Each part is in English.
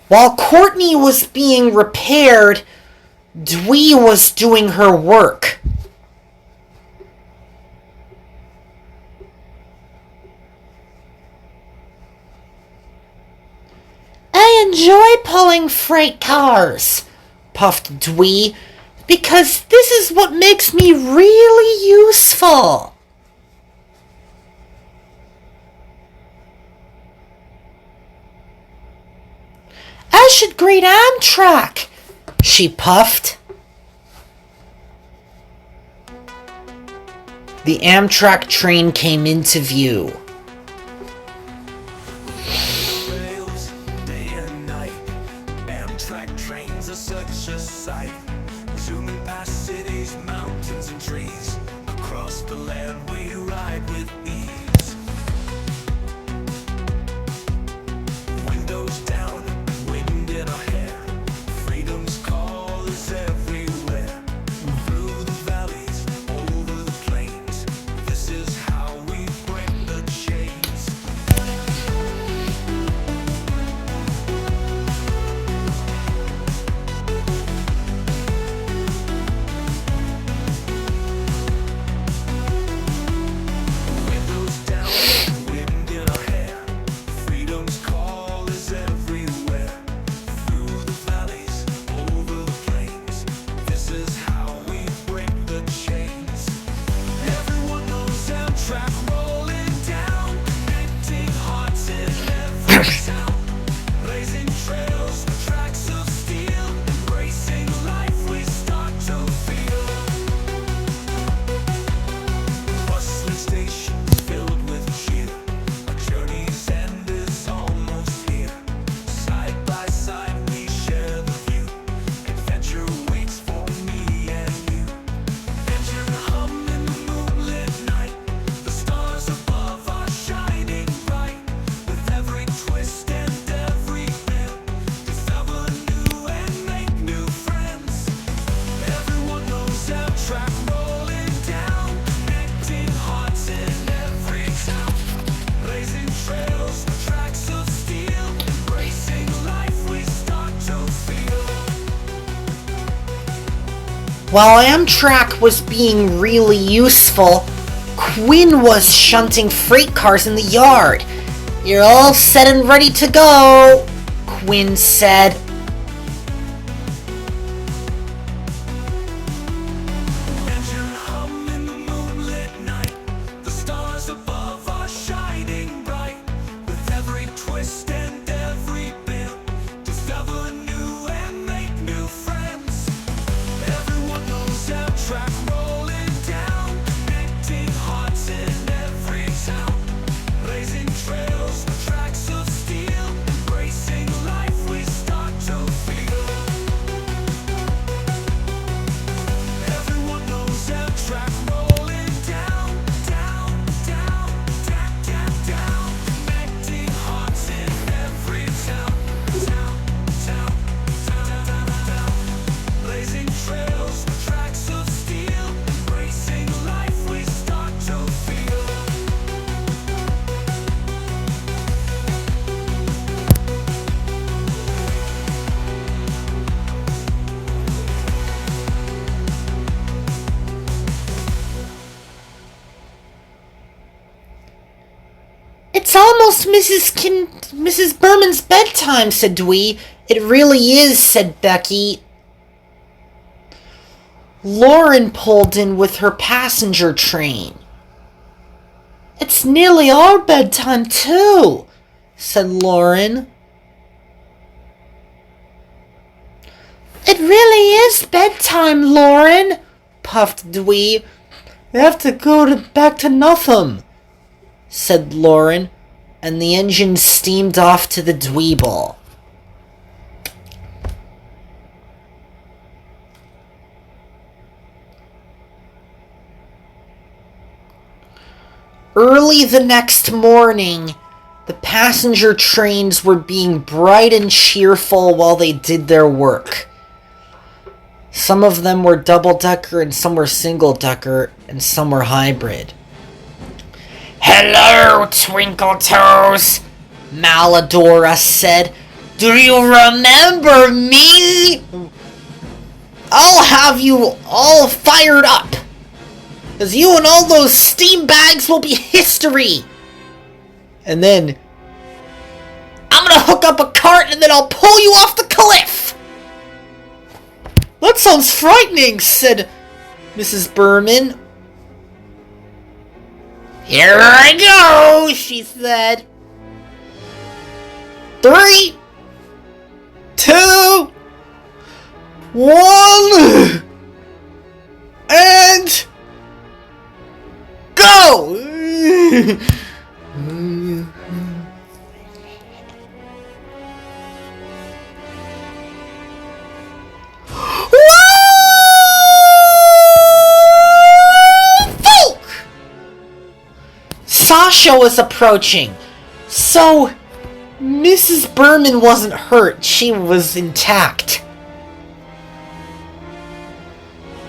While Courtney was being repaired, Dwee was doing her work. I enjoy pulling freight cars, puffed Dwee, because this is what makes me really useful. I should greet Amtrak, she puffed. The Amtrak train came into view. Rails, day and night. Amtrak trains are such a sight. Zooming past cities, mountains, and trees. Across the land we ride with ease. Windows down, wind in our hair. Freedom's call is everywhere. Through the valleys, over the plains. This is how we break the chains. Windows down, wind in our hair. Freedom's call is everywhere. Through the valleys, over the plains. This is how we break the chains. Everyone knows Amtrak rolling down, connecting hearts in every town. Blazing trails, tracks of steel, embracing life we start to feel. Bustling stations filled with cheer. Our journey's end is almost here. Side by side we share the view. Adventure waits for me and you. Engine hum in the moonlit night. The stars above are shining bright. With every twist and every bend, discover new and make new friends. Everyone knows Amtrak rolling down, connecting hearts in every town. Blazing trails, tracks of steel, embracing life we start to feel. While Amtrak was being really useful, Quinn was shunting freight cars in the yard. You're all set and ready to go, Quinn said. Engine hum in the moonlit night. The stars above are shining bright. With every twist and every bend, discover new and make new friends. Everyone knows Amtrak rolling down, connecting hearts in every town. Blazing trails, tracks of steel, embracing life we start to feel. Everyone knows Amtrak rolling down, down, down, down, down, down. Connecting hearts in every town, town, town, town, town, town. Blazing trails, tracks of steel, embracing life we start to feel. It's almost Mrs. Berman's bedtime, said Dwee. It really is, said Becky. Lauren pulled in with her passenger train. It's nearly our bedtime, too, said Lauren. It really is bedtime, Lauren, puffed Dwee. We have to go back to Nutham, said Lauren, and the engine steamed off to the Dweeble. Early the next morning, the passenger trains were being bright and cheerful while they did their work. Some of them were double-decker and some were single-decker and some were hybrid. Hello, Twinkle Toes, Malidora said. Do you remember me? I'll have you all fired up. Because you and all those steam bags will be history. And then I'm gonna hook up a cart and then I'll pull you off the cliff. That sounds frightening, said Mrs. Berman. Here I go, she said. 3, 2, 1, and go! Sasha was approaching. So, Mrs. Berman wasn't hurt. She was intact.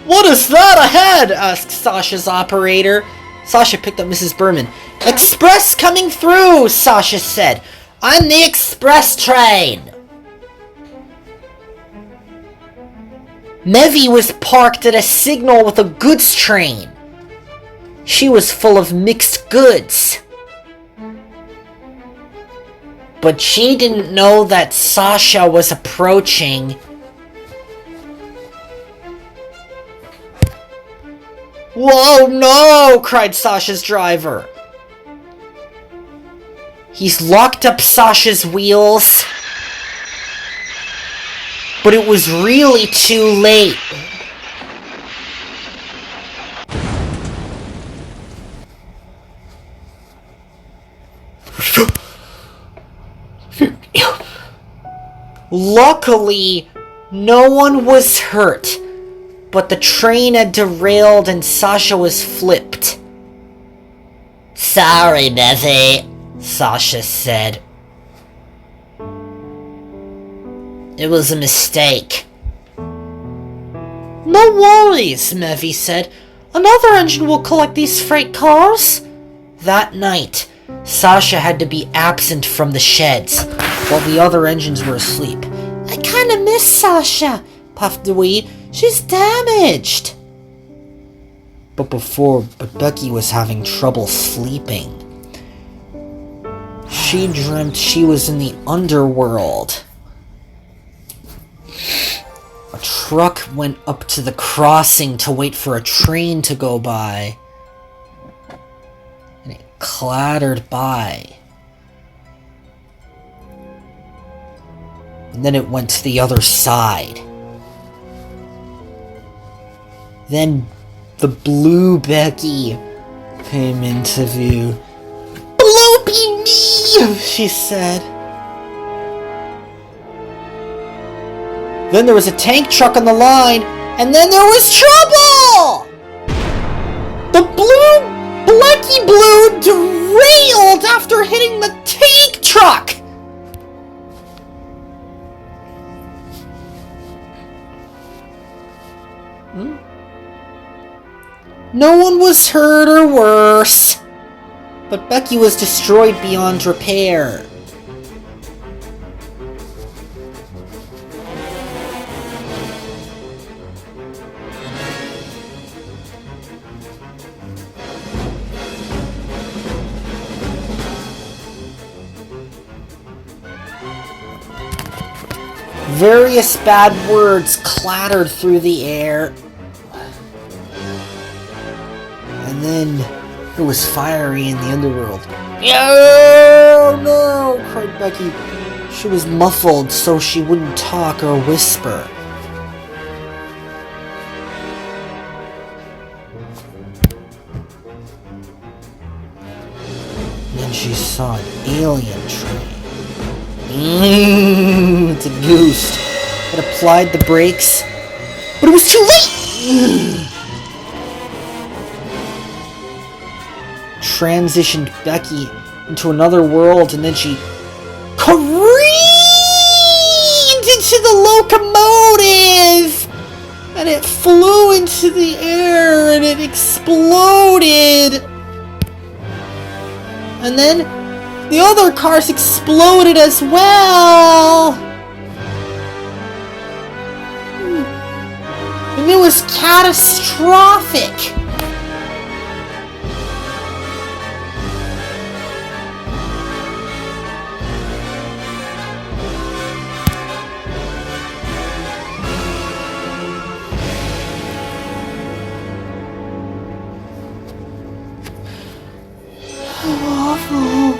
What is that ahead? Asked Sasha's operator. Sasha picked up Mrs. Berman. Express coming through, Sasha said. On the express train. Mevi was parked at a signal with a goods train. She was full of mixed goods. But she didn't know that Sasha was approaching. Whoa, no! Cried Sasha's driver. He's locked up Sasha's wheels. But it was really too late. Luckily, no one was hurt, but the train had derailed and Sasha was flipped. Sorry, Mevi, Sasha said. It was a mistake. No worries, Mevi said. Another engine will collect these freight cars. That night, Sasha had to be absent from the sheds, while the other engines were asleep. I kinda miss Sasha, puffed Dewey. She's damaged. But Becky was having trouble sleeping. She dreamt she was in the underworld. A truck went up to the crossing to wait for a train to go by. And it clattered by. And then it went to the other side. Then the blue Becky came into view. Blue be me, she said. Then there was a tank truck on the line, and then there was trouble! The Blecky Blue derailed after hitting the tank truck! No one was hurt or worse, but Becky was destroyed beyond repair. Various bad words clattered through the air. And then it was fiery in the underworld. Oh no! Cried Becky. She was muffled so she wouldn't talk or whisper. And then she saw an alien train. It's a ghost. It applied the brakes, but it was too late! Transitioned Becky into another world, and then she careened into the locomotive! And it flew into the air, and it exploded! And then The other cars exploded as well! And it was catastrophic! Awful.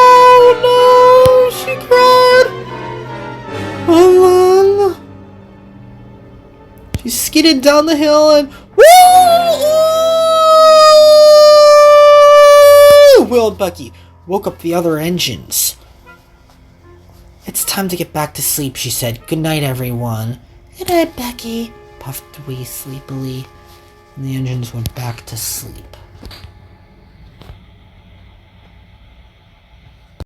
Oh no! She cried. And then she skidded down the hill and wailed Bucky. Woke up the other engines. It's time to get back to sleep, she said. Good night, everyone. Good night, Becky, puffed Wee sleepily, and the engines went back to sleep.